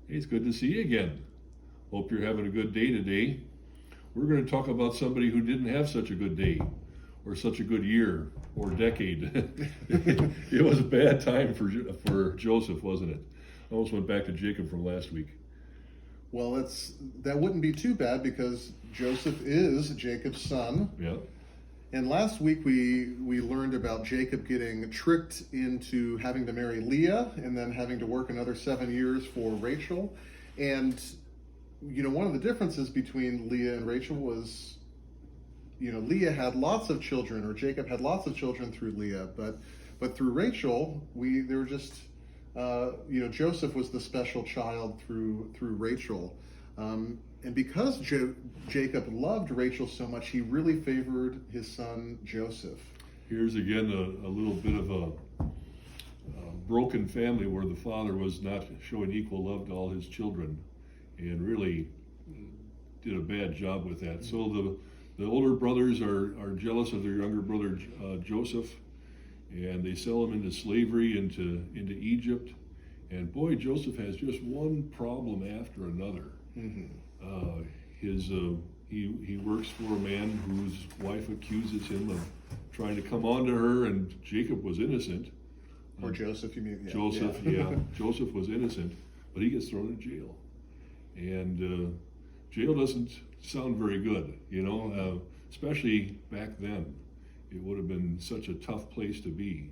Hey, it's good to see you again. Hope you're having a good day today. We're going to talk about somebody who didn't have such a good day or such a good year or decade. It was a bad time for Joseph, wasn't it? I almost went back to Jacob from last week. Well, that wouldn't be too bad because Joseph is Jacob's son. Yeah. And last week we learned about Jacob getting tricked into having to marry Leah and then having to work another 7 years for Rachel. And one of the differences between Leah and Rachel was, Leah had lots of children, or Jacob had lots of children through Leah, but through Rachel, Joseph was the special child through Rachel. And because Jacob loved Rachel so much, he really favored his son Joseph. Here's again a little bit of a broken family where the father was not showing equal love to all his children and really did a bad job with that. So the older brothers are jealous of their younger brother Joseph, and they sell him into slavery into Egypt. And boy, Joseph has just one problem after another. Mm-hmm. He works for a man whose wife accuses him of trying to come on to her, and Jacob was innocent. Or Joseph, you mean? Yeah. Joseph, yeah. Joseph was innocent, but he gets thrown in jail. And jail doesn't sound very good, especially back then. It would have been such a tough place to be.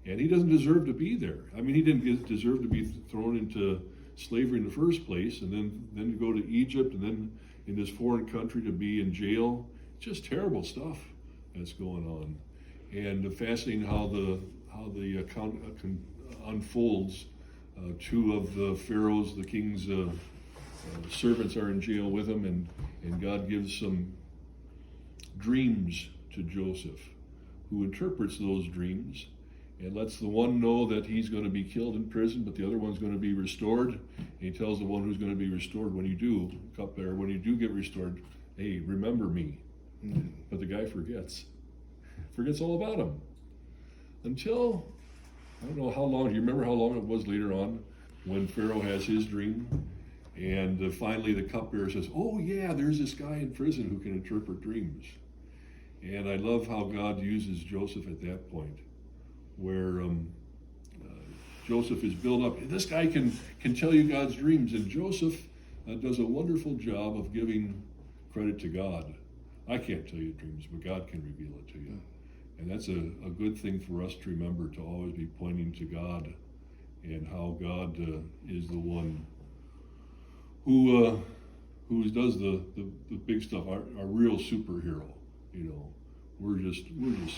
And he doesn't deserve to be there. I mean, he didn't deserve to be thrown into slavery in the first place, and then to go to Egypt, and then in this foreign country to be in jail. It's just terrible stuff that's going on. And fascinating how the account unfolds. Two of the Pharaoh's, the king's servants, are in jail with him, and God gives some dreams to Joseph, who interprets those dreams and lets the one know that he's going to be killed in prison, but the other one's going to be restored. And he tells the one who's going to be restored, when you do get restored, hey, remember me. Mm-hmm. But the guy forgets all about him. Until, I don't know how long, do you remember how long it was later on when Pharaoh has his dream? And finally the cupbearer says, oh yeah, there's this guy in prison who can interpret dreams. And I love how God uses Joseph at that point, where Joseph is built up. This guy can tell you God's dreams, and Joseph does a wonderful job of giving credit to God. I can't tell you dreams, but God can reveal it to you. And that's a good thing for us to remember, to always be pointing to God and how God is the one who does the big stuff, our real superhero. We're just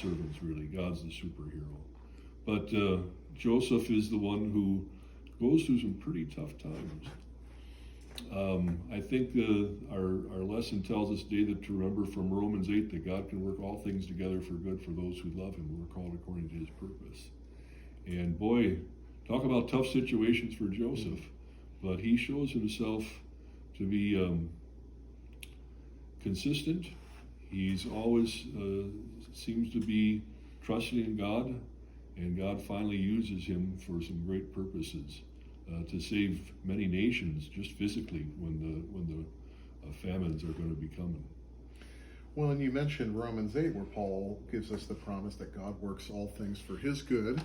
servants, really. God's the superhero. But Joseph is the one who goes through some pretty tough times. I think our lesson tells us today that to remember from Romans 8 that God can work all things together for good for those who love him, who are called according to his purpose. And boy, talk about tough situations for Joseph, but he shows himself to be consistent. He's always seems to be trusting in God, and God finally uses him for some great purposes to save many nations, just physically, when the famines are going to be coming. Well, and you mentioned Romans 8, where Paul gives us the promise that God works all things for his good,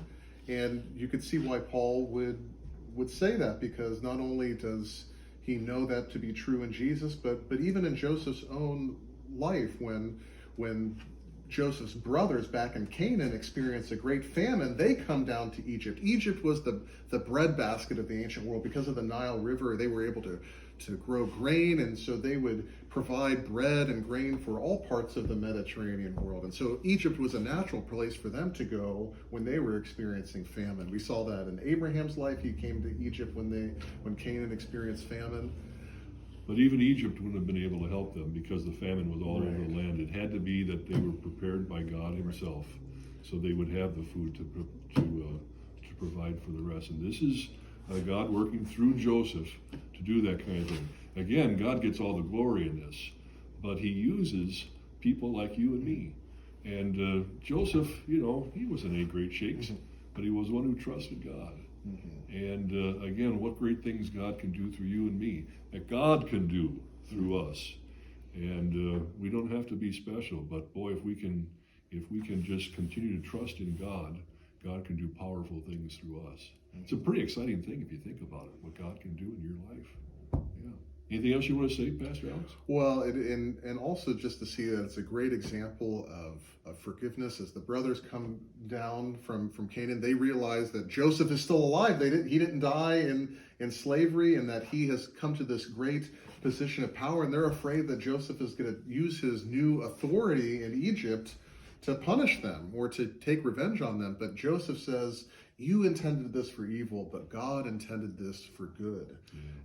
and you could see why Paul would say that, because not only does he know that to be true in Jesus, but even in Joseph's own life, when Joseph's brothers back in Canaan experience a great famine, they come down to Egypt. Egypt was the breadbasket of the ancient world. Because of the Nile River, they were able to grow grain, and so they would provide bread and grain for all parts of the Mediterranean world. And so Egypt was a natural place for them to go when they were experiencing famine. We saw that in Abraham's life. He came to Egypt when Canaan experienced famine. But even Egypt wouldn't have been able to help them because the famine was all over the land. It had to be that they were prepared by God himself, so they would have the food to provide for the rest. And this is God working through Joseph to do that kind of thing. Again, God gets all the glory in this, but he uses people like you and me. And Joseph, he wasn't any great shakes, but he was one who trusted God. And again, what great things God can do through you and me, that God can do through us. And we don't have to be special, but boy, if we can just continue to trust in God, God can do powerful things through us. It's a pretty exciting thing if you think about it, what God can do in your life. Yeah. Anything else you want to say, Pastor Alex? Well, and also just to see that it's a great example of forgiveness. As the brothers come down from Canaan, they realize that Joseph is still alive. He didn't die in slavery, and that he has come to this great position of power. And they're afraid that Joseph is going to use his new authority in Egypt to punish them or to take revenge on them. But Joseph says, you intended this for evil, but God intended this for good.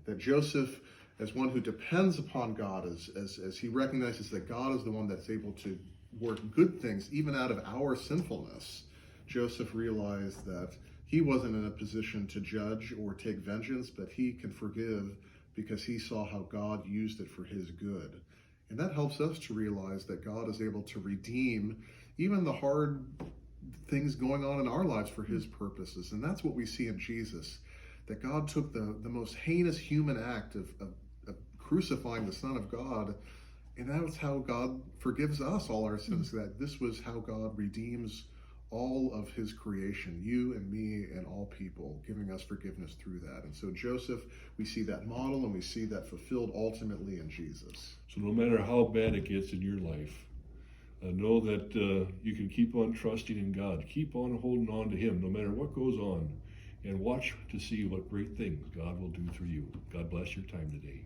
That Joseph, as one who depends upon God, as he recognizes that God is the one that's able to work good things even out of our sinfulness, Joseph realized that he wasn't in a position to judge or take vengeance, but he can forgive because he saw how God used it for his good. And that helps us to realize that God is able to redeem even the hard things going on in our lives for his purposes. And that's what we see in Jesus, that God took the most heinous human act of crucifying the Son of God, and that's how God forgives us all our sins. That this was how God redeems all of his creation, you and me and all people, giving us forgiveness through that. And so Joseph, we see that model, and we see that fulfilled ultimately in Jesus. So no matter how bad it gets in your life, know that you can keep on trusting in God. Keep on holding on to him no matter what goes on. And watch to see what great things God will do through you. God bless your time today.